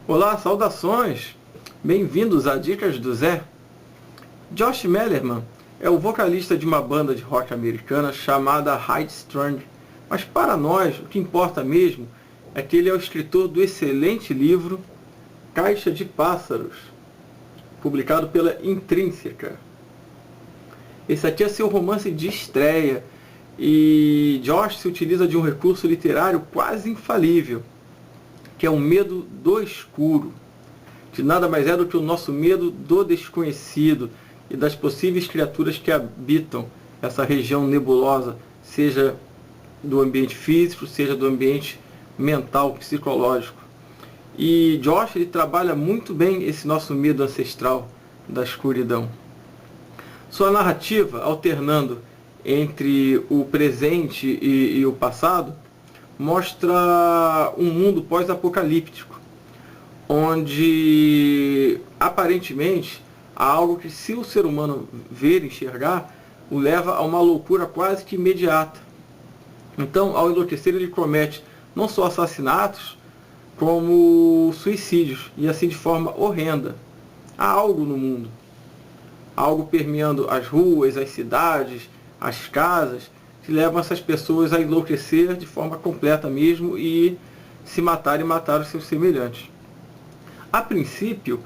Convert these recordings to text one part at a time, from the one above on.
Olá, saudações! Bem-vindos a Dicas do Zé. Josh Mellerman é o vocalista de uma banda de rock americana chamada High Strung. Mas para nós, o que importa mesmo é que ele é o escritor do excelente livro Caixa de Pássaros, publicado pela Intrínseca. Esse aqui é seu romance de estreia e Josh se utiliza de um recurso literário quase infalível, que é o medo do escuro, que nada mais é do que o nosso medo do desconhecido e das possíveis criaturas que habitam essa região nebulosa, seja do ambiente físico, seja do ambiente mental, psicológico. E Josh ele trabalha muito bem esse nosso medo ancestral da escuridão. Sua narrativa, alternando entre o presente e o passado, mostra um mundo pós-apocalíptico, onde aparentemente há algo que, se o ser humano ver, enxergar, o leva a uma loucura quase que imediata. Então, ao enlouquecer, ele comete não só assassinatos, como suicídios, e assim de forma horrenda. Há algo no mundo, algo permeando as ruas, as cidades, as casas, que levam essas pessoas a enlouquecer de forma completa mesmo e se matar e matar os seus semelhantes. A princípio,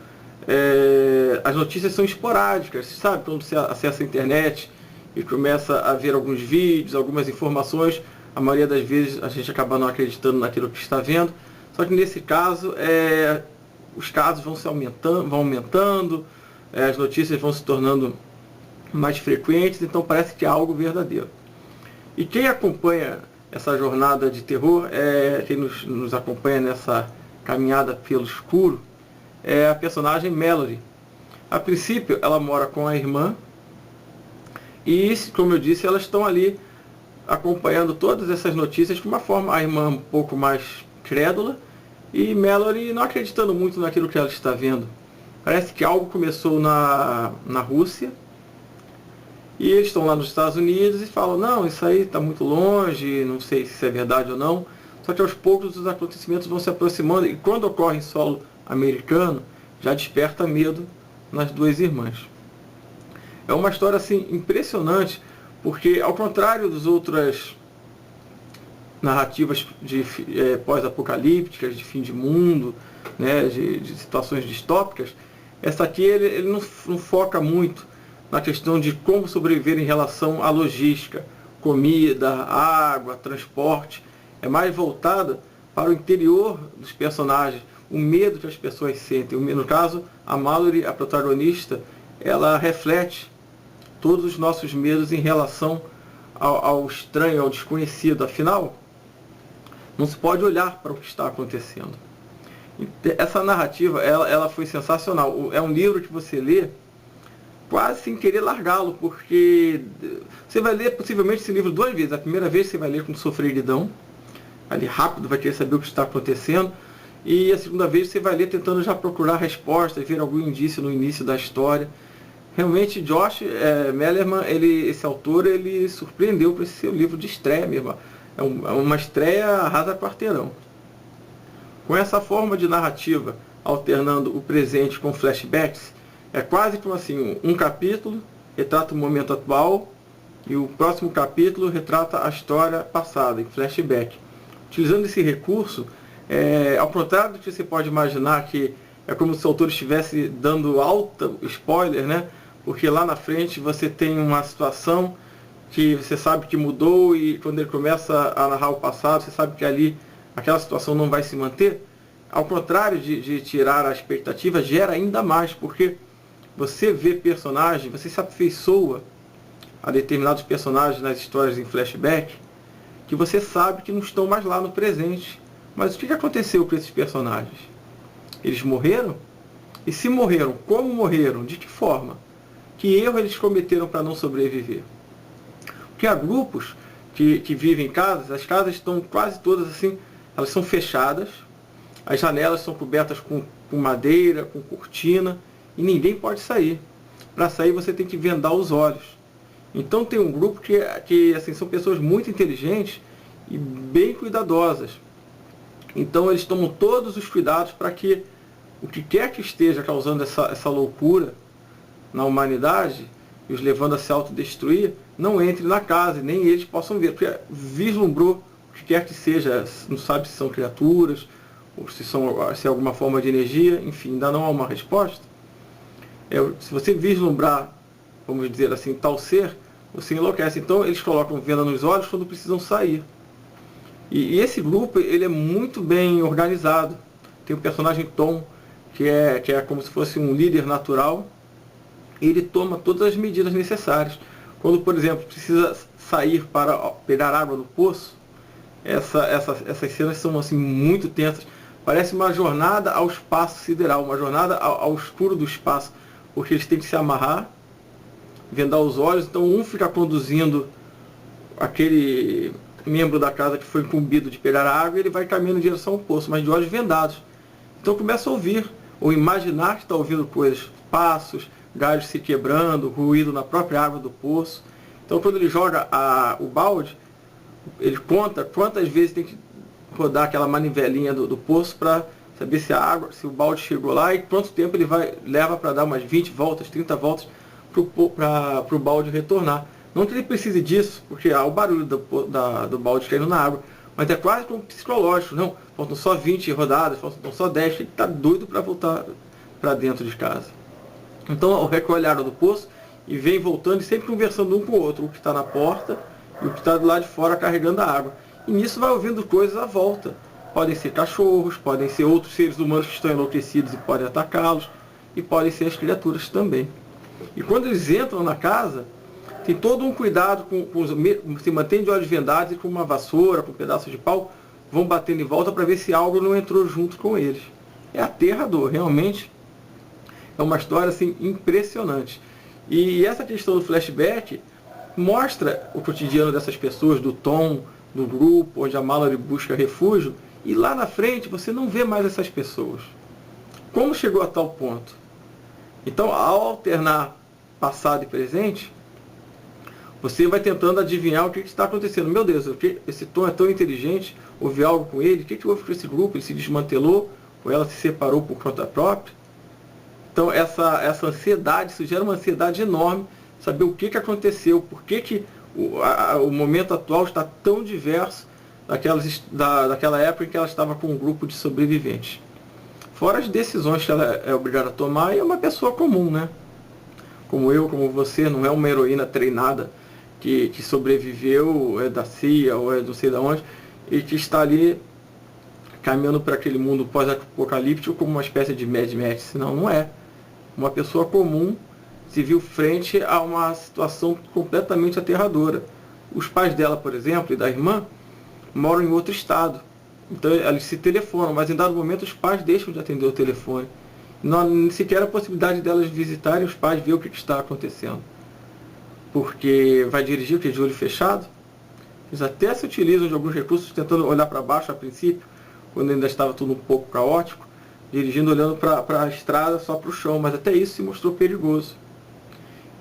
as notícias são esporádicas, sabe? Quando você acessa a internet e começa a ver alguns vídeos, algumas informações, a maioria das vezes a gente acaba não acreditando naquilo que está vendo. Só que nesse caso, os casos vão aumentando, as notícias vão se tornando mais frequentes, então parece que é algo verdadeiro. E quem acompanha essa jornada de terror, quem nos acompanha nessa caminhada pelo escuro, é a personagem Mallory. A princípio, ela mora com a irmã e, como eu disse, elas estão ali acompanhando todas essas notícias de uma forma, a irmã um pouco mais crédula e Mallory não acreditando muito naquilo que ela está vendo. Parece que algo começou na Rússia, e eles estão lá nos Estados Unidos e falam, não, isso aí está muito longe, não sei se isso é verdade ou não. Só que aos poucos os acontecimentos vão se aproximando e quando ocorre em solo americano, já desperta medo nas duas irmãs. É uma história assim impressionante, porque ao contrário das outras narrativas de pós-apocalípticas, de fim de mundo, né, de situações distópicas, essa aqui ele não foca muito na questão de como sobreviver em relação à logística, comida, água, transporte. É mais voltada para o interior dos personagens, o medo que as pessoas sentem. No caso, a Mallory, a protagonista, ela reflete todos os nossos medos em relação ao estranho, ao desconhecido. Afinal, não se pode olhar para o que está acontecendo. Essa narrativa, ela foi sensacional. É um livro que você lê quase sem querer largá-lo, porque você vai ler possivelmente esse livro duas vezes. A primeira vez você vai ler com sofreguidão, ali rápido, vai querer saber o que está acontecendo, e a segunda vez você vai ler tentando já procurar respostas, ver algum indício no início da história. Realmente, Josh Mellerman, esse autor, ele surpreendeu para esse seu livro de estreia mesmo. É uma estreia arrasa quarteirão. Com essa forma de narrativa, alternando o presente com flashbacks, é quase como assim, um capítulo retrata o momento atual e o próximo capítulo retrata a história passada, em flashback. Utilizando esse recurso, ao contrário do que você pode imaginar, que é como se o autor estivesse dando alta spoiler, né? Porque lá na frente você tem uma situação que você sabe que mudou, e quando ele começa a narrar o passado, você sabe que ali aquela situação não vai se manter. Ao contrário de tirar a expectativa, gera ainda mais, porque você vê personagens, você se afeiçoa a determinados personagens nas histórias em flashback, que você sabe que não estão mais lá no presente. Mas o que aconteceu com esses personagens? Eles morreram? E se morreram, como morreram? De que forma? Que erro eles cometeram para não sobreviver? Porque há grupos que vivem em casas, as casas estão quase todas assim, elas são fechadas, as janelas são cobertas com madeira, com cortina, e ninguém pode sair. Para sair você tem que vendar os olhos. Então tem um grupo que assim, são pessoas muito inteligentes e bem cuidadosas. Então eles tomam todos os cuidados para que o que quer que esteja causando essa loucura na humanidade e os levando a se autodestruir, não entre na casa e nem eles possam ver. Porque vislumbrou o que quer que seja, não sabe se são criaturas, ou se é alguma forma de energia, enfim, ainda não há uma resposta. Se você vislumbrar, vamos dizer assim, tal ser, você enlouquece. Então eles colocam venda nos olhos quando precisam sair. E esse grupo, ele é muito bem organizado. Tem o personagem Tom, que é como se fosse um líder natural. E ele toma todas as medidas necessárias. Quando, por exemplo, precisa sair para pegar água do poço, essas cenas são assim, muito tensas. Parece uma jornada ao espaço sideral, uma jornada ao escuro do espaço. Porque eles têm que se amarrar, vendar os olhos. Então um fica conduzindo aquele membro da casa que foi incumbido de pegar a água, e ele vai caminhando em direção ao poço, mas de olhos vendados. Então começa a ouvir, ou imaginar que está ouvindo coisas, passos, galhos se quebrando, ruído na própria água do poço. Então quando ele joga o balde, ele conta quantas vezes tem que rodar aquela manivelinha do poço para saber se o balde chegou lá, e quanto tempo ele leva para dar umas 20 voltas, 30 voltas para o balde retornar. Não que ele precise disso, porque há o barulho do balde caindo na água, mas é quase como psicológico. Não, faltam só 20 rodadas, faltam só 10, ele está doido para voltar para dentro de casa. Então recolhe a água do poço e vem voltando e sempre conversando um com o outro, o que está na porta e o que está do lado de fora carregando a água. E nisso vai ouvindo coisas à volta. Podem ser cachorros, podem ser outros seres humanos que estão enlouquecidos e podem atacá-los, e podem ser as criaturas também. E quando eles entram na casa, tem todo um cuidado, se mantém de olhos vendados, e com uma vassoura, com um pedaço de pau, vão batendo em volta para ver se algo não entrou junto com eles. É aterrador, realmente. É uma história assim, impressionante. E essa questão do flashback mostra o cotidiano dessas pessoas, do Tom, do grupo, onde a Mallory busca refúgio, e lá na frente você não vê mais essas pessoas. Como chegou a tal ponto? Então, ao alternar passado e presente, você vai tentando adivinhar o que está acontecendo. Meu Deus, esse Tom é tão inteligente, houve algo com ele, o que houve com esse grupo? Ele se desmantelou, ou ela se separou por conta própria? Então, essa ansiedade, isso gera uma ansiedade enorme, saber o que aconteceu, por que o momento atual está tão diverso daquela época em que ela estava com um grupo de sobreviventes. Fora as decisões que ela é obrigada a tomar, e é uma pessoa comum, né? Como eu, como você, não é uma heroína treinada que sobreviveu, é da CIA ou é não sei de onde, e que está ali caminhando para aquele mundo pós-apocalíptico como uma espécie de Mad Max. Senão, não é. Uma pessoa comum se viu frente a uma situação completamente aterradora. Os pais dela, por exemplo, e da irmã, moram em outro estado. Então eles se telefonam, mas em dado momento os pais deixam de atender o telefone. Não há nem sequer a possibilidade delas visitarem os pais, ver o que está acontecendo. Porque vai dirigir o que? De olho fechado? Eles até se utilizam de alguns recursos tentando olhar para baixo a princípio, quando ainda estava tudo um pouco caótico, dirigindo olhando para a estrada, só para o chão, mas até isso se mostrou perigoso.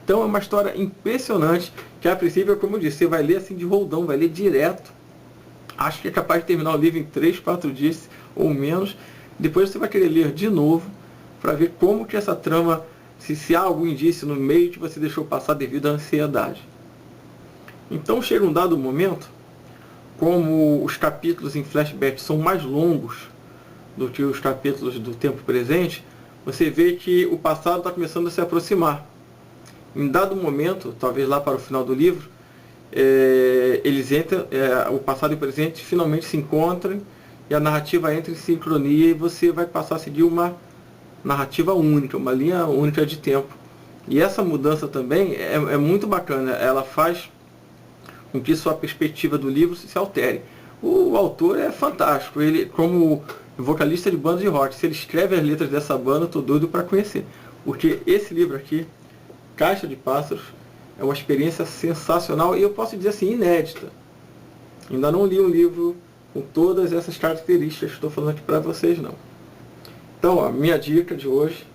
Então é uma história impressionante, que a princípio, como eu disse, você vai ler assim de roldão, vai ler direto. Acho que é capaz de terminar o livro em 3, 4 dias ou menos. Depois você vai querer ler de novo, para ver como que essa trama, se há algum indício no meio que você deixou passar devido à ansiedade. Então chega um dado momento, como os capítulos em flashback são mais longos do que os capítulos do tempo presente, você vê que o passado está começando a se aproximar. Em dado momento, talvez lá para o final do livro, eles entram, o passado e o presente finalmente se encontram e a narrativa entra em sincronia e você vai passar a seguir uma narrativa única, uma linha única de tempo. E essa mudança também é muito bacana, ela faz com que sua perspectiva do livro se altere. O autor é fantástico, ele como vocalista de banda de rock, se ele escreve as letras dessa banda, eu tô doido para conhecer. Porque esse livro aqui, Caixa de Pássaros, é uma experiência sensacional e eu posso dizer assim, inédita. Ainda não li um livro com todas essas características que estou falando aqui para vocês, não. Então, a minha dica de hoje,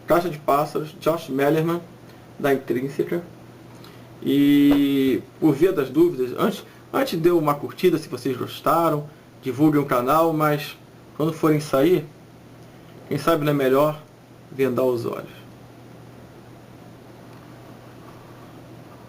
Caixa de Pássaros, Josh Mellerman, da Intrínseca. E, por via das dúvidas, antes dê uma curtida se vocês gostaram, divulguem o canal, mas quando forem sair, quem sabe não é melhor vendar os olhos.